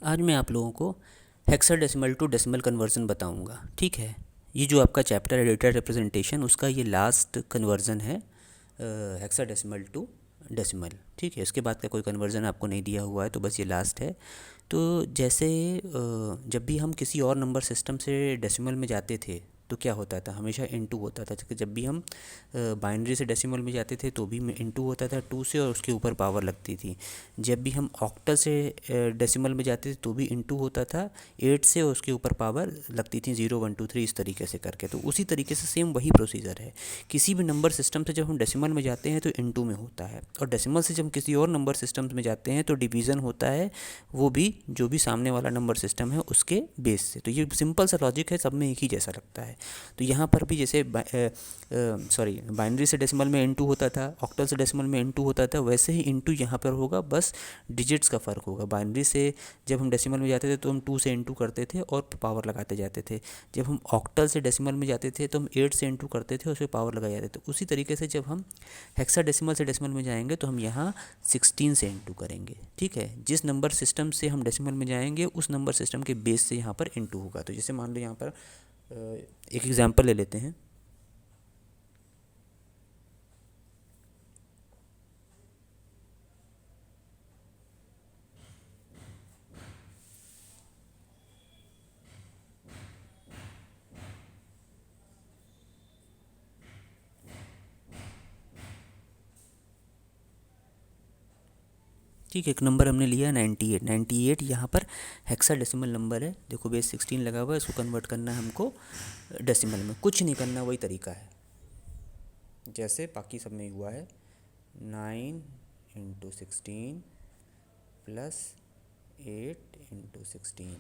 आज मैं आप लोगों को हेक्साडेसिमल टू डेसिमल कन्वर्जन बताऊंगा। ठीक है, ये जो आपका चैप्टर है डेटा रिप्रेजेंटेशन, उसका ये लास्ट कन्वर्जन है हेक्साडेसिमल टू डेसिमल। ठीक है, इसके बाद का कोई कन्वर्जन आपको नहीं दिया हुआ है, तो बस ये लास्ट है। तो जैसे जब भी हम किसी और नंबर सिस्टम से डेसिमल में जाते थे तो क्या होता था, हमेशा इनटू होता था। जब भी हम बाइनरी से डेसिमल में जाते थे तो भी इनटू होता था 2 से, और उसके ऊपर पावर लगती थी। जब भी हम ऑक्टल से डेसिमल में जाते थे तो भी इनटू होता था 8 से, और उसके ऊपर पावर लगती थी 0 1 2 3 इस तरीके से करके। तो उसी तरीके से सेम वही प्रोसीजर है। किसी भी नंबर सिस्टम से जब हम डेसिमल में जाते हैं तो इनटू में होता है, और डेसिमल से जब हम किसी और नंबर सिस्टम में जाते हैं तो डिवीज़न होता है, वो भी जो भी सामने वाला नंबर सिस्टम है उसके बेस से। तो ये सिंपल सा लॉजिक है, सब में एक ही जैसा लगता है। तो यहाँ पर भी जैसे बाइनरी से डेसिमल में इनटू होता था, ऑक्टल से डेसिमल में इनटू होता था, वैसे ही इनटू यहाँ पर होगा, बस डिजिट्स का फ़र्क होगा। बाइनरी से जब हम डेसिमल में जाते थे तो हम 2 से इनटू करते थे और पावर लगाते जाते थे। जब हम ऑक्टल से डेसिमल में जाते थे तो हम 8 से इनटू करते थे और उसमें पावर लगाए जाते थे। उसी तरीके से जब हम हेक्साडेसिमल से डेसिमल में जाएंगे तो हम यहाँ 16 से इनटू करेंगे। ठीक है, जिस नंबर सिस्टम से हम डेसिमल में जाएंगे उस नंबर सिस्टम के बेस से यहाँ पर इनटू होगा। तो जैसे मान लो यहाँ पर एक एग्जांपल ले लेते हैं। ठीक है, एक नंबर हमने लिया 98। 98 यहाँ पर हेक्साडेसिमल नंबर है। देखो बेस 16 लगा हुआ है, इसको कन्वर्ट करना है हमको डेसिमल में। कुछ नहीं करना, वही तरीका है जैसे बाकी सब में हुआ है। 9 × 16 प्लस 8 × 16,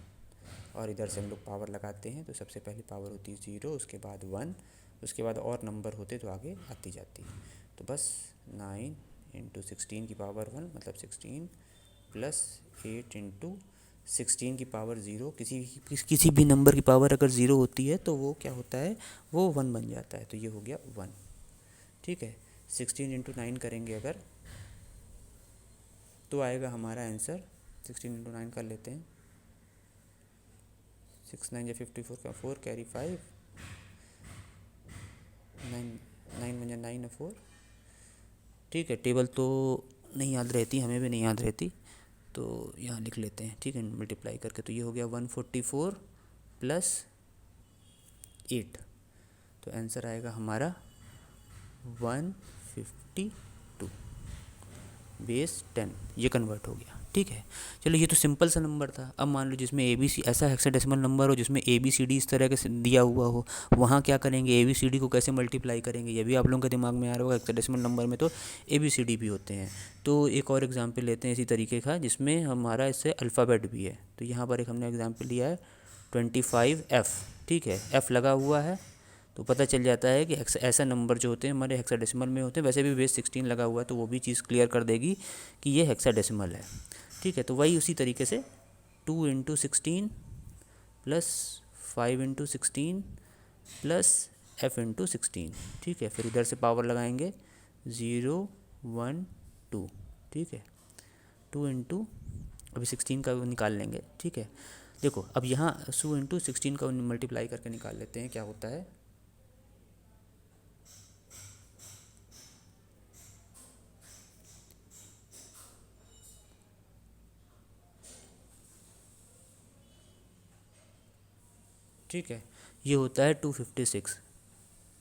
और इधर से हम लोग पावर लगाते हैं। तो सबसे पहले पावर होती है 0, उसके बाद 1, उसके बाद और नंबर होते तो आगे आती जाती। तो बस 9 × 16 की पावर 1 मतलब 16, प्लस 8 × 16 की पावर 0। किसी भी नंबर की पावर अगर 0 होती है तो वो क्या होता है, वो 1 बन जाता है। तो ये हो गया 1। ठीक है, 16 × 9 करेंगे अगर तो आएगा हमारा आंसर। 16 × 9 कर लेते हैं। 6 9 54 का 4 कैरी 5, 9 9 9 4। ठीक है, टेबल तो नहीं याद रहती, हमें भी नहीं याद रहती, तो यहाँ लिख लेते हैं। ठीक है, मल्टीप्लाई करके तो ये हो गया 144 प्लस 8। तो आंसर आएगा हमारा 152 बेस 10। ये कन्वर्ट हो गया। ठीक है, चलो ये तो सिंपल सा नंबर था। अब मान लो जिसमें ए बी सी, ऐसा हेक्साडेसिमल नंबर हो जिसमें ए बी सी डी इस तरह के दिया हुआ हो, वहाँ क्या करेंगे, ए बी सी डी को कैसे मल्टीप्लाई करेंगे, ये भी आप लोगों के दिमाग में आ रहा होगा। हेक्साडेसिमल नंबर में तो ए बी सी डी भी होते हैं। तो एक और एग्जाम्पल लेते हैं इसी तरीके का, जिसमें हमारा इससे अल्फ़ाबेट भी है। तो यहाँ पर एक हमने एग्जाम्पल लिया है 25F। ठीक है, F लगा हुआ है तो पता चल जाता है कि ऐसा नंबर जो होते हैं हमारे हेक्साडेसिमल में होते हैं। वैसे भी बेस 16 लगा हुआ है तो वो भी चीज़ क्लियर कर देगी कि ये हेक्साडेसिमल है। ठीक है, तो वही उसी तरीके से 2 × 16 प्लस 5 × 16 प्लस F × 16। ठीक है, फिर इधर से पावर लगाएंगे 0 1 2। ठीक है, 2 × अभी 16 का निकाल लेंगे। ठीक है, देखो अब यहाँ 2 × 16 का मल्टीप्लाई करके निकाल लेते हैं क्या होता है। ठीक है, ये होता है 256।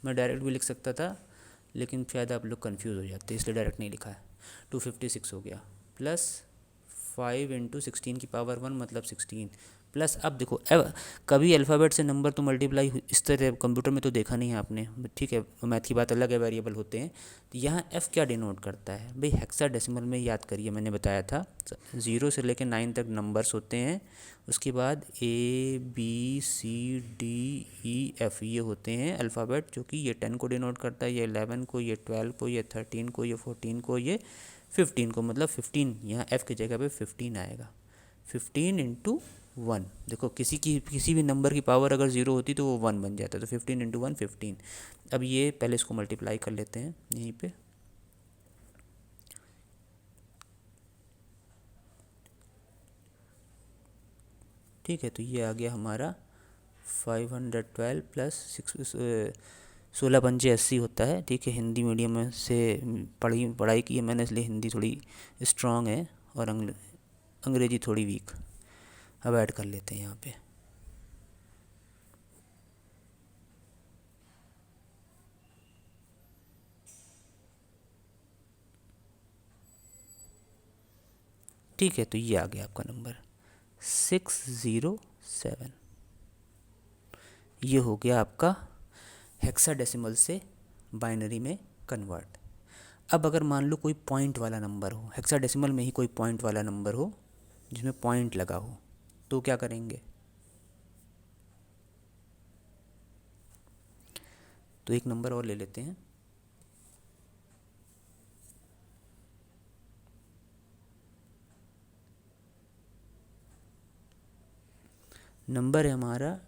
मैं डायरेक्ट भी लिख सकता था लेकिन शायद आप लोग कंफ्यूज हो जाते, इसलिए डायरेक्ट नहीं लिखा है। 256 हो गया, प्लस 5 × 16 की पावर 1 मतलब 16, प्लस अब देखो कभी अल्फ़ाबेट से नंबर तो मल्टीप्लाई इस तरह कंप्यूटर में तो देखा नहीं है आपने। ठीक है, मैथ की बात अलग है, वेरिएबल होते हैं। तो यहाँ एफ़ क्या डिनोट करता है भाई, हेक्साडेसिमल में याद करिए, मैंने बताया था 0 से लेकर 9 तक नंबर्स होते हैं। उसके बाद A B C D E F ये होते हैं अल्फ़ाबेट, जो कि ये 10 को डिनोट करता है, ये 11 को, ये 12 को, ये 13 को, ये 14 को, ये 15 को। मतलब 15 यहाँ एफ़ की जगह पे 15 आएगा। 15 × 1, देखो किसी भी नंबर की पावर अगर 0 होती तो वो 1 बन जाता है। तो 15 × 1 15। अब ये पहले इसको मल्टीप्लाई कर लेते हैं यहीं पे। ठीक है। तो ये आ गया हमारा 512 प्लस 16×5 80 होता है। ठीक है, हिंदी मीडियम में से पढ़ाई की है मैंने, इसलिए हिंदी थोड़ी स्ट्रांग है और अंग्रेजी थोड़ी वीक। अब ऐड कर लेते हैं यहाँ पे। ठीक है, तो ये आ गया आपका नंबर 607। ये हो गया आपका हेक्साडेसिमल से बाइनरी में कन्वर्ट। अब अगर मान लो कोई पॉइंट वाला नंबर हो, हेक्साडेसिमल में ही कोई पॉइंट वाला नंबर हो जिसमें पॉइंट लगा हो, तो क्या करेंगे? तो एक नंबर और ले लेते हैं। नंबर है हमारा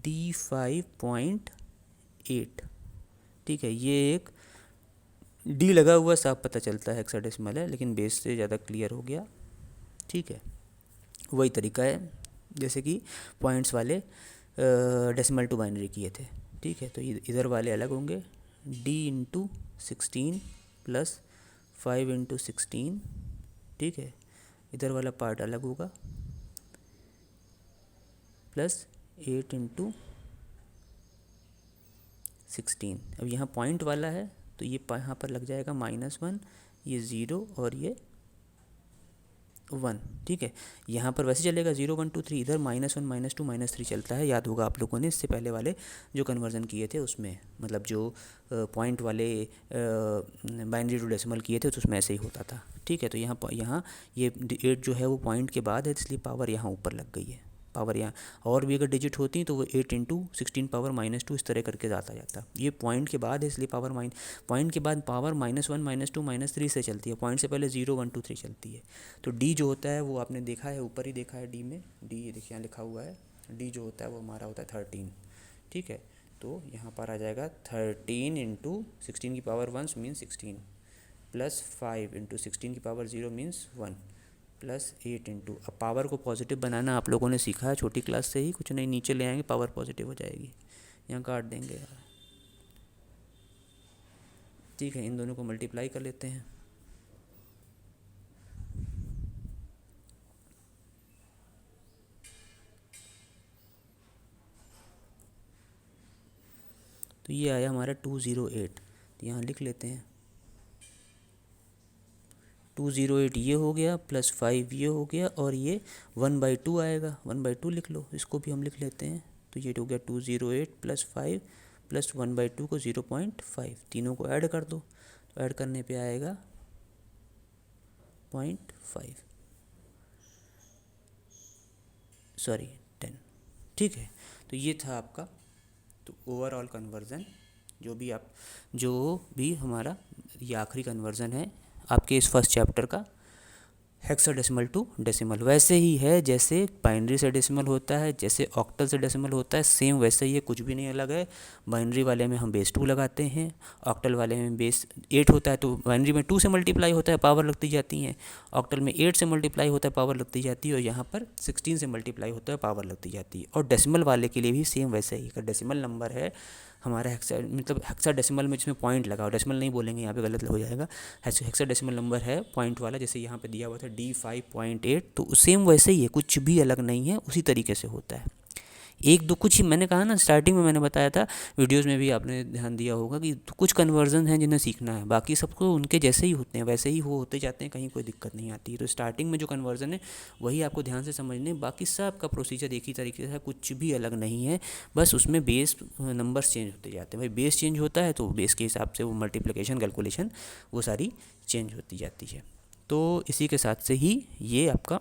D5.8। ठीक है, ये एक डी लगा हुआ साफ पता चलता है हेक्साडेसिमल है, लेकिन बेस से ज़्यादा क्लियर हो गया। ठीक है, वही तरीका है जैसे कि पॉइंट्स वाले डेसिमल टू बाइनरी किए थे। ठीक है, तो इधर वाले अलग होंगे, D/16 प्लस 5/16। ठीक है, इधर वाला पार्ट अलग होगा, प्लस 8/16। अब यहाँ पॉइंट वाला है तो ये यहाँ पर लग जाएगा -1, ये 0 और ये 1। ठीक है, यहाँ पर वैसे चलेगा 0 1 2 3, इधर -1 -2 -3 चलता है। याद होगा आप लोगों ने इससे पहले वाले जो कन्वर्जन किए थे उसमें, मतलब जो पॉइंट वाले बाइनरी टू डेसिमल किए थे तो उसमें ऐसे ही होता था। ठीक है, तो यहाँ ये 8 जो है वो पॉइंट के बाद है, इसलिए पावर यहाँ ऊपर लग गई है। पावर यहाँ और भी अगर डिजिट होती तो वो 8/16 पावर -2 इस तरह करके आता जाता। ये पॉइंट के बाद है इसलिए पॉइंट के बाद पावर -1 -2 -3 से चलती है। पॉइंट से पहले 0 1 2 3 चलती है। तो डी जो होता है वो आपने देखा है, ऊपर ही देखा है डी में, डी ये देखिए यहाँ लिखा हुआ है, डी जो होता है वो हमारा होता है 13। ठीक है, तो यहाँ पर आ जाएगा 13/16 की पावर 1 मीन्स 16, प्लस 5/16 की पावर 0 मीन्स 1, प्लस 8 इंटू। अब पावर को पॉजिटिव बनाना आप लोगों ने सीखा है छोटी क्लास से ही, कुछ नहीं, नीचे ले आएंगे पावर पॉजिटिव हो जाएगी, यहाँ काट देंगे यार। ठीक है, इन दोनों को मल्टीप्लाई कर लेते हैं। तो ये आया हमारा 208, तो यहाँ लिख लेते हैं 208 ये हो गया, प्लस 5 ये हो गया, और ये 1/2 आएगा, 1/2 लिख लो, इसको भी हम लिख लेते हैं। तो ये हो गया 208 प्लस 5 प्लस 1/2 को 0.5, तीनों को ऐड कर दो, तो ऐड करने पे आएगा 0.5, सॉरी 10। ठीक है, तो ये था आपका तो ओवरऑल कन्वर्ज़न, जो भी हमारा ये आखिरी कन्वर्ज़न है आपके इस फर्स्ट चैप्टर का, हेक्साडेसिमल टू डेसिमल। वैसे ही है जैसे बाइनरी से डेसिमल होता है, जैसे ऑक्टल से डेसिमल होता है, सेम वैसे ही है, कुछ भी नहीं अलग है। बाइनरी वाले में हम बेस 2 लगाते हैं, ऑक्टल वाले में बेस 8 होता है, तो बाइनरी में 2 से मल्टीप्लाई होता है, पावर लगती जाती है। ऑक्टल में 8 से मल्टीप्लाई होता है, पावर लगती जाती है, और यहाँ पर 16 से मल्टीप्लाई होता है, पावर लगती जाती है। और डेसिमल वाले के लिए भी सेम वैसे ही, अगर डेसिमल नंबर है हमारा हेक्साडेसिमल में जिसमें पॉइंट लगा हो, डेसिमल नहीं बोलेंगे यहाँ पे, गलत हो जाएगा। हेक्साडेसिमल नंबर है पॉइंट वाला, जैसे यहाँ पे दिया हुआ था D5.8, तो सेम वैसे ही है, कुछ भी अलग नहीं है, उसी तरीके से होता है। एक दो कुछ ही मैंने कहा ना, स्टार्टिंग में मैंने बताया था, वीडियोस में भी आपने ध्यान दिया होगा कि कुछ कन्वर्जन हैं जिन्हें सीखना है, बाकी सबको उनके जैसे ही होते हैं, वैसे ही होते जाते हैं, कहीं कोई दिक्कत नहीं आती है। तो स्टार्टिंग में जो कन्वर्जन है वही आपको ध्यान से समझने, बाकी सब का प्रोसीजर एक ही तरीके से है, कुछ भी अलग नहीं है, बस उसमें बेस नंबर्स चेंज होते जाते हैं। भाई बेस चेंज होता है तो बेस के हिसाब से वो मल्टीप्लिकेशन कैलकुलेशन वो सारी चेंज होती जाती है। तो इसी के साथ से ही ये आपका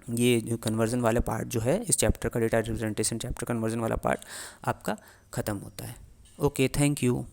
ये जो कन्वर्जन वाला पार्ट जो है इस चैप्टर का, डेटा रिप्रेजेंटेशन चैप्टर कन्वर्जन वाला पार्ट आपका ख़त्म होता है। Okay, thank you.